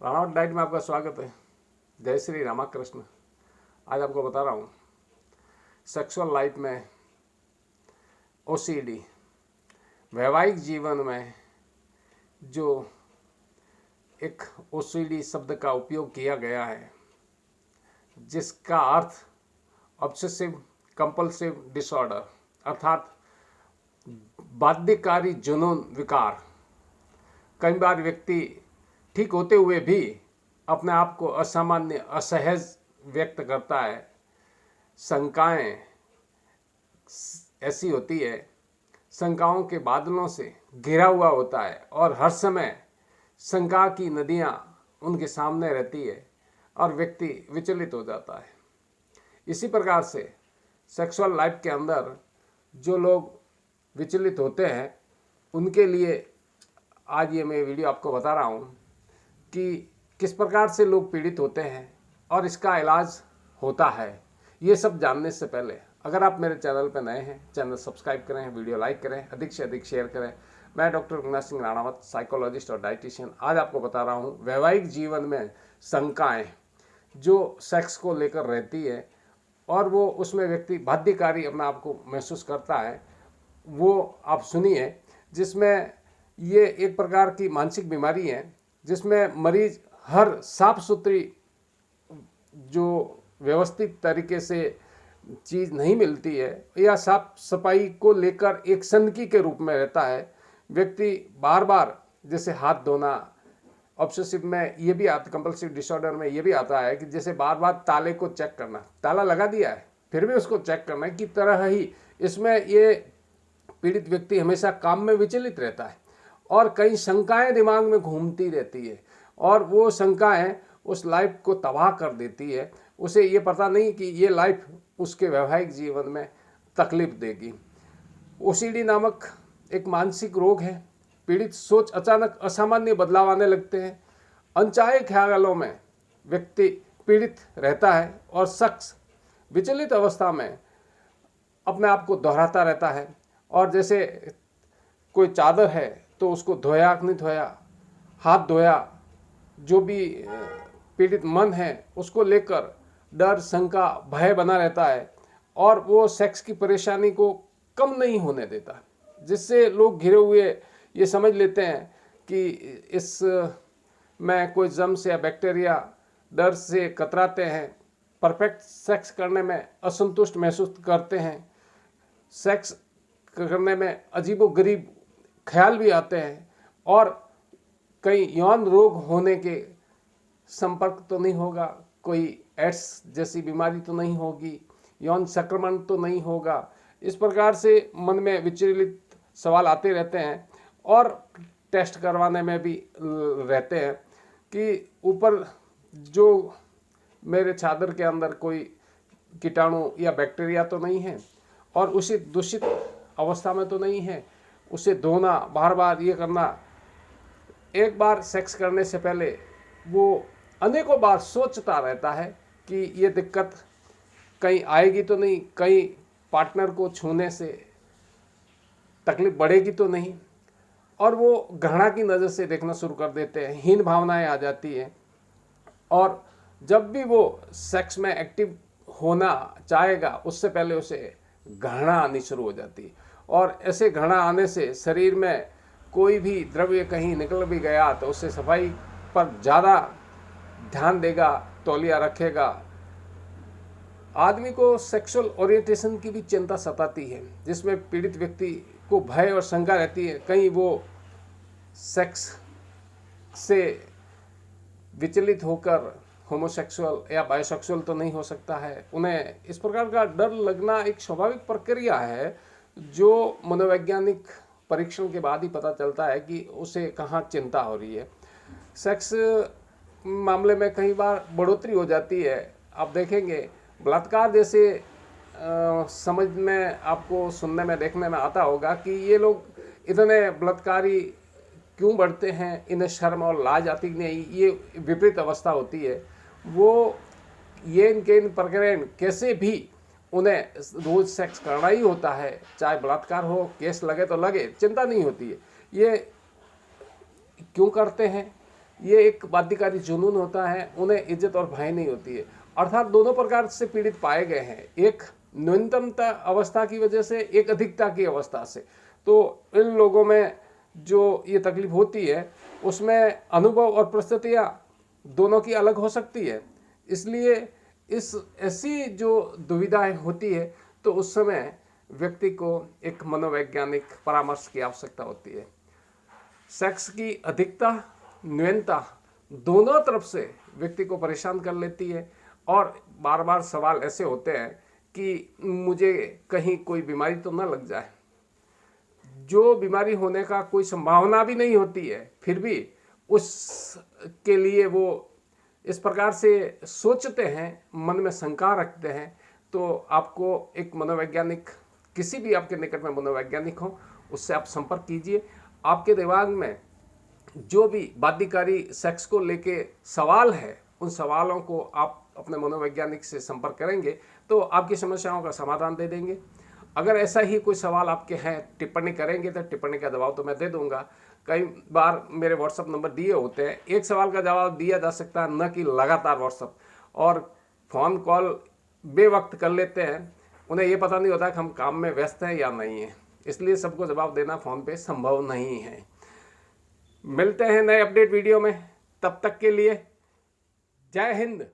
Ranawat diet में आपका स्वागत है। जय श्री रामाकृष्ण। आज आपको बता रहा हूँ सेक्सुअल लाइफ में ओसीडी, वैवाहिक जीवन में जो एक ओसीडी शब्द का उपयोग किया गया है, जिसका अर्थ ऑब्सेसिव कंपल्सिव डिसऑर्डर अर्थात बाध्यकारी जुनून विकार। कई बार व्यक्ति ठीक होते हुए भी अपने आप को असामान्य असहज व्यक्त करता है। शंकाएं ऐसी होती है, शंकाओं के बादलों से घिरा हुआ होता है और हर समय शंका की नदियां उनके सामने रहती है और व्यक्ति विचलित हो जाता है। इसी प्रकार से सेक्सुअल लाइफ के अंदर जो लोग विचलित होते हैं, उनके लिए आज ये मैं वीडियो आपको बता रहा हूँ कि किस प्रकार से लोग पीड़ित होते हैं और इसका इलाज होता है। ये सब जानने से पहले अगर आप मेरे चैनल पर नए हैं, चैनल सब्सक्राइब करें, वीडियो लाइक करें, अधिक से अधिक शेयर करें। मैं डॉक्टर अविनाश सिंह राणावत, साइकोलॉजिस्ट और डाइटिशियन, आज आपको बता रहा हूँ वैवाहिक जीवन में शंकाएँ जो सेक्स को लेकर रहती है और वो उसमें व्यक्ति बाध्यकारी अपना आप को महसूस करता है, वो आप सुनिए। जिसमें ये एक प्रकार की मानसिक बीमारी है जिसमें मरीज हर साफ सुथरी जो व्यवस्थित तरीके से चीज़ नहीं मिलती है या साफ सफाई को लेकर एक सनकी के रूप में रहता है। व्यक्ति बार बार जैसे हाथ धोना, ऑब्सेसिव में ये भी आता, कंपल्सिव डिसऑर्डर में ये भी आता है कि जैसे बार बार ताले को चेक करना, ताला लगा दिया है फिर भी उसको चेक करना की तरह ही इसमें ये पीड़ित व्यक्ति हमेशा काम में विचलित रहता है और कई शंकाएं दिमाग में घूमती रहती है और वो शंकाएं उस लाइफ को तबाह कर देती है। उसे ये पता नहीं कि ये लाइफ उसके वैवाहिक जीवन में तकलीफ देगी। ओसीडी नामक एक मानसिक रोग है। पीड़ित सोच अचानक असामान्य बदलाव आने लगते हैं। अनचाहे ख्यालों में व्यक्ति पीड़ित रहता है और शख्स विचलित अवस्था में अपने आप को दोहराता रहता है और जैसे कोई चादर है तो उसको धोया कि नहीं धोया, हाथ धोया, जो भी पीड़ित मन है उसको लेकर डर, शंका, भय बना रहता है और वो सेक्स की परेशानी को कम नहीं होने देता, जिससे लोग घिरे हुए ये समझ लेते हैं कि इस में कोई जर्म्स या बैक्टीरिया, डर से कतराते हैं, परफेक्ट सेक्स करने में असंतुष्ट महसूस करते हैं, सेक्स करने में अजीबोगरीब ख्याल भी आते हैं और कई यौन रोग होने के संपर्क तो नहीं होगा, कोई एड्स जैसी बीमारी तो नहीं होगी, यौन संक्रमण तो नहीं होगा। इस प्रकार से मन में विचलित सवाल आते रहते हैं और टेस्ट करवाने में भी रहते हैं कि ऊपर जो मेरे चादर के अंदर कोई कीटाणु या बैक्टीरिया तो नहीं है और उसी दूषित अवस्था में तो नहीं है। उसे धोना, बार बार ये करना, एक बार सेक्स करने से पहले वो अनेकों बार सोचता रहता है कि ये दिक्कत कहीं आएगी तो नहीं, कहीं पार्टनर को छूने से तकलीफ बढ़ेगी तो नहीं, और वो घृणा की नज़र से देखना शुरू कर देते हैं। हीन भावनाएं आ जाती हैं और जब भी वो सेक्स में एक्टिव होना चाहेगा उससे पहले उसे घृणा आनी शुरू हो जाती है और ऐसे घृणा आने से शरीर में कोई भी द्रव्य कहीं निकल भी गया तो उससे सफाई पर ज़्यादा ध्यान देगा, तौलिया रखेगा। आदमी को सेक्सुअल ओरिएंटेशन की भी चिंता सताती है, जिसमें पीड़ित व्यक्ति को भय और शंका रहती है कहीं वो सेक्स से विचलित होकर होमोसेक्सुअल या बायोसेक्सुअल तो नहीं हो सकता है। उन्हें इस प्रकार का डर लगना एक स्वाभाविक प्रक्रिया है जो मनोवैज्ञानिक परीक्षण के बाद ही पता चलता है कि उसे कहाँ चिंता हो रही है। सेक्स मामले में कई बार बढ़ोतरी हो जाती है। आप देखेंगे बलात्कार जैसे समझ में आपको सुनने में देखने में आता होगा कि ये लोग इतने बलात्कारी क्यों बढ़ते हैं, इन्हें शर्म और लाज आती नहीं, ये विपरीत अवस्था होती है। वो ये इनके प्रकरण कैसे भी उन्हें रोज सेक्स करना ही होता है, चाहे बलात्कार हो, केस लगे तो लगे, चिंता नहीं होती है। ये क्यों करते हैं ये एक बाध्यकारी जुनून होता है, उन्हें इज्जत और भय नहीं होती है। अर्थात दोनों प्रकार से पीड़ित पाए गए हैं, एक न्यूनतमता अवस्था की वजह से, एक अधिकता की अवस्था से। तो इन लोगों में जो ये तकलीफ होती है उसमें अनुभव और परिस्थितियाँ दोनों की अलग हो सकती है। इसलिए इस ऐसी जो दुविधाएं होती है तो उस समय व्यक्ति को एक मनोवैज्ञानिक परामर्श की आवश्यकता होती है। सेक्स की अधिकता, न्यूनता दोनों तरफ से व्यक्ति को परेशान कर लेती है और बार बार सवाल ऐसे होते हैं कि मुझे कहीं कोई बीमारी तो ना लग जाए। जो बीमारी होने का कोई संभावना भी नहीं होती है, फिर भी उसके लिए वो इस प्रकार से सोचते हैं, मन में शंका रखते हैं। तो आपको एक मनोवैज्ञानिक, किसी भी आपके निकट में मनोवैज्ञानिक हो, उससे आप संपर्क कीजिए। आपके दिमाग में जो भी बाध्यकारी सेक्स को लेके सवाल है, उन सवालों को आप अपने मनोवैज्ञानिक से संपर्क करेंगे तो आपकी समस्याओं का समाधान दे देंगे। अगर ऐसा ही कोई सवाल आपके हैं, टिप्पणी करेंगे तो टिप्पणी का जवाब तो मैं दे दूंगा। कई बार मेरे व्हाट्सएप नंबर दिए होते हैं, एक सवाल का जवाब दिया जा सकता है, न कि लगातार व्हाट्सएप और फ़ोन कॉल बेवक्त कर लेते हैं। उन्हें ये पता नहीं होता कि हम काम में व्यस्त हैं या नहीं हैं, इसलिए सबको जवाब देना फ़ोन पे संभव नहीं है। मिलते हैं नए अपडेट वीडियो में, तब तक के लिए जय हिंद।